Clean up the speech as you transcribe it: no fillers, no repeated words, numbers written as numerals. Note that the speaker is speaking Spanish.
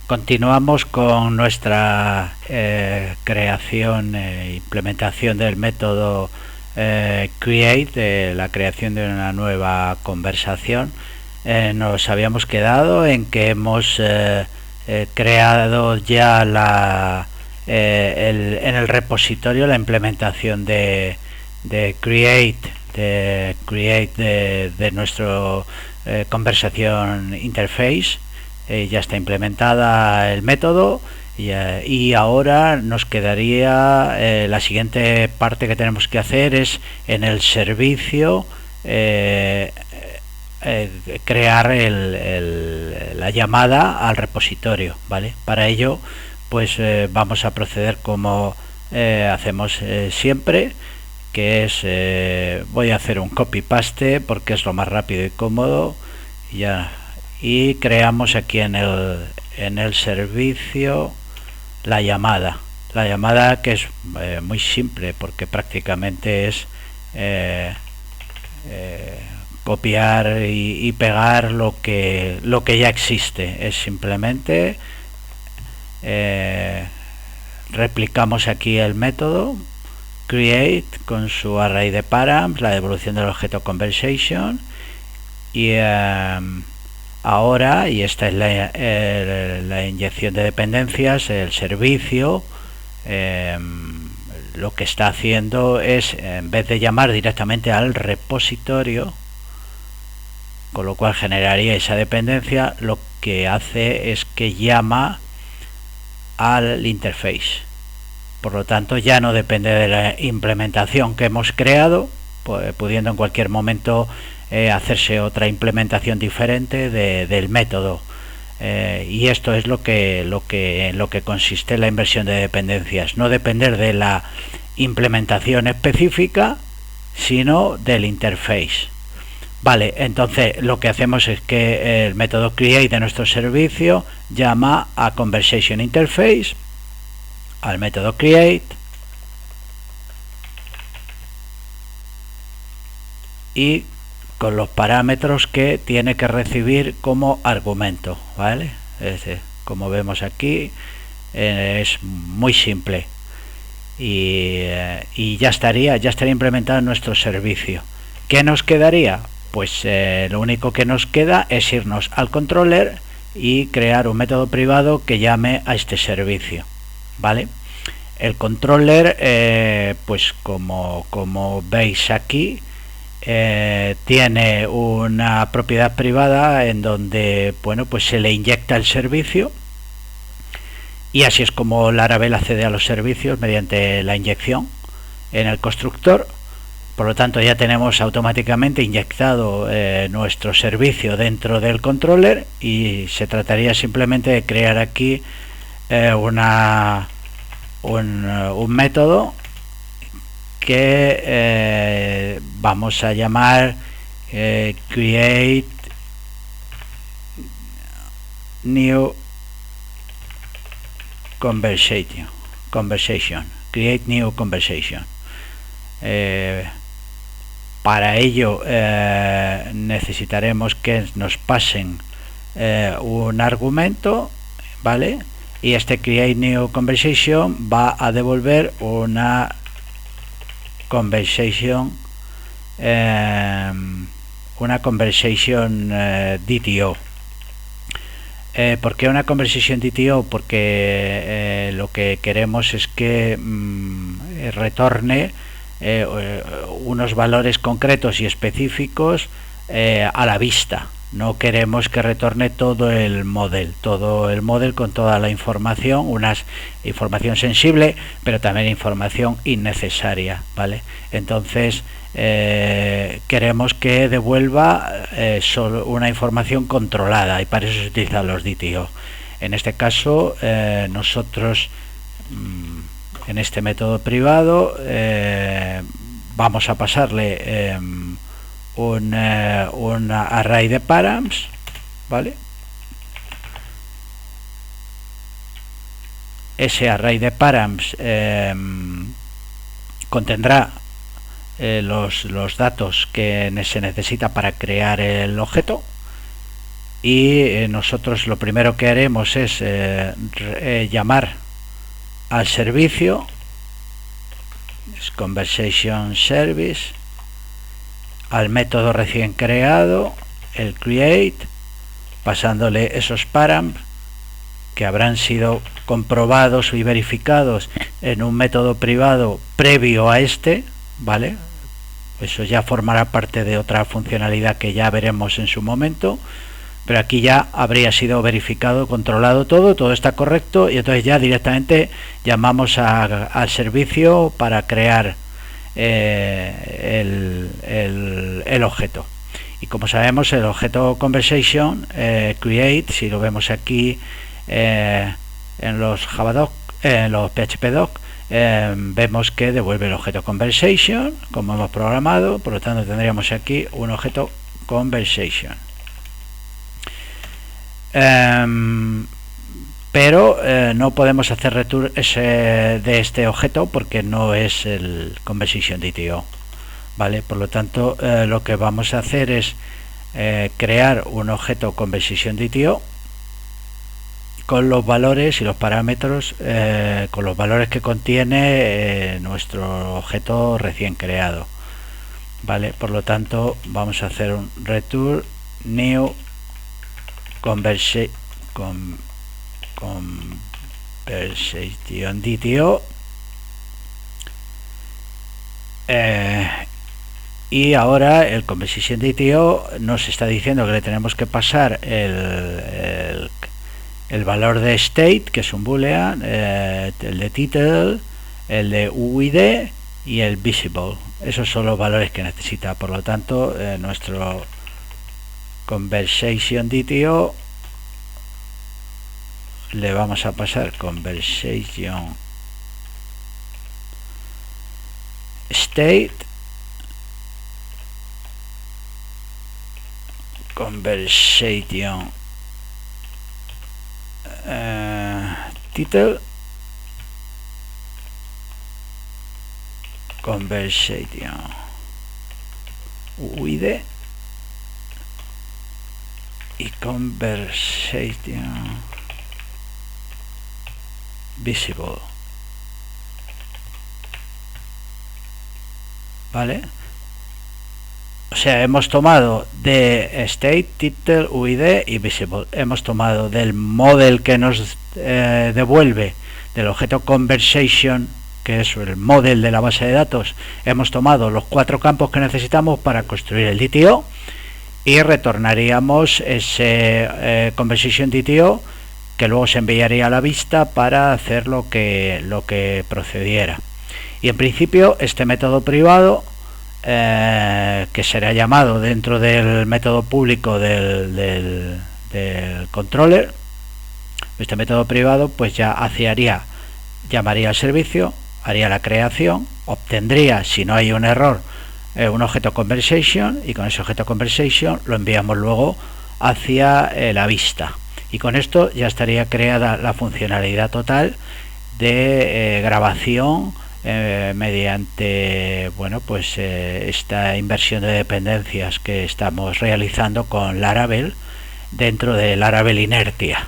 Continuamos con nuestra creación e implementación del método create, de la creación de una nueva conversación. Nos habíamos quedado en que hemos creado ya en el repositorio la implementación de create de nuestro conversación interface. Ya está implementada el método y ahora nos quedaría la siguiente parte que tenemos que hacer es en el servicio crear la llamada al repositorio, ¿vale? Para ello pues vamos a proceder como hacemos siempre, que es voy a hacer un copy paste porque es lo más rápido y cómodo. Y creamos aquí en el servicio la llamada que es muy simple porque prácticamente es copiar y pegar lo que ya existe. Es simplemente replicamos aquí el método create con su array de params, la devolución del objeto conversation, y ahora, y esta es la inyección de dependencias, el servicio lo que está haciendo es, en vez de llamar directamente al repositorio, con lo cual generaría esa dependencia, lo que hace es que llama al interface. Por lo tanto, ya no depende de la implementación que hemos creado, pudiendo en cualquier momento hacerse otra implementación diferente del método, y esto es lo que consiste la inversión de dependencias, no depender de la implementación específica sino del interface. Vale, entonces lo que hacemos es que el método create de nuestro servicio llama a conversation interface, al método create, y con los parámetros que tiene que recibir como argumento, ¿vale? Como vemos aquí, es muy simple y ya estaría implementado en nuestro servicio. ¿Qué nos quedaría? Pues lo único que nos queda es irnos al controller y crear un método privado que llame a este servicio, ¿vale? El controller, pues como veis aquí, tiene una propiedad privada en donde, bueno, pues se le inyecta el servicio, y así es como Laravel accede a los servicios, mediante la inyección en el constructor. Por lo tanto, ya tenemos automáticamente inyectado nuestro servicio dentro del controller, y se trataría simplemente de crear aquí un método que vamos a llamar create new conversation. Create new conversation. Para ello necesitaremos que nos pasen un argumento, ¿vale? Y este create new conversation va a devolver una conversation DTO. ¿Por qué una conversation DTO? Porque lo que queremos es que retorne unos valores concretos y específicos a la vista. No queremos que retorne todo el model con toda la información, información sensible, pero también información innecesaria, ¿vale? Entonces queremos que devuelva solo una información controlada, y para eso se utilizan los DTO. En este caso nosotros en este método privado vamos a pasarle un array de params, ¿vale? Ese array de params contendrá los datos que se necesita para crear el objeto, y nosotros lo primero que haremos es llamar al servicio, es conversation service, al método recién creado, el create, pasándole esos params que habrán sido comprobados y verificados en un método privado previo a este, ¿vale? Eso ya formará parte de otra funcionalidad que ya veremos en su momento, pero aquí ya habría sido verificado, controlado todo está correcto, y entonces ya directamente llamamos al servicio para crear el objeto. Y como sabemos, el objeto conversation create, si lo vemos aquí en los Javadoc, en los PHPDoc, vemos que devuelve el objeto conversation como hemos programado. Por lo tanto, tendríamos aquí un objeto conversation, pero no podemos hacer return de este objeto porque no es el conversation DTO, ¿vale? Por lo tanto, lo que vamos a hacer es crear un objeto conversation DTO con los valores y los parámetros, con los valores que contiene nuestro objeto recién creado, ¿vale? Por lo tanto, vamos a hacer un return new conversation DTO, y ahora el conversation DTO nos está diciendo que le tenemos que pasar el valor de state, que es un boolean, el de title, el de UID y el visible. Esos son los valores que necesita. Por lo tanto, nuestro conversation DTO le vamos a pasar conversation state, conversation title, conversation UID y conversation visible, ¿vale? O sea, hemos tomado de state, title, UID y visible. Hemos tomado del model que nos devuelve del objeto conversation, que es el model de la base de datos. Hemos tomado los 4 campos que necesitamos para construir el DTO y retornaríamos ese conversation DTO, que luego se enviaría a la vista para hacer lo que procediera. Y en principio este método privado, que será llamado dentro del método público del controller, este método privado pues ya llamaría al servicio, haría la creación, obtendría, si no hay un error, un objeto conversation, y con ese objeto conversation lo enviamos luego hacia la vista. Y con esto ya estaría creada la funcionalidad total de grabación mediante esta inversión de dependencias que estamos realizando con Laravel dentro de Laravel Inertia.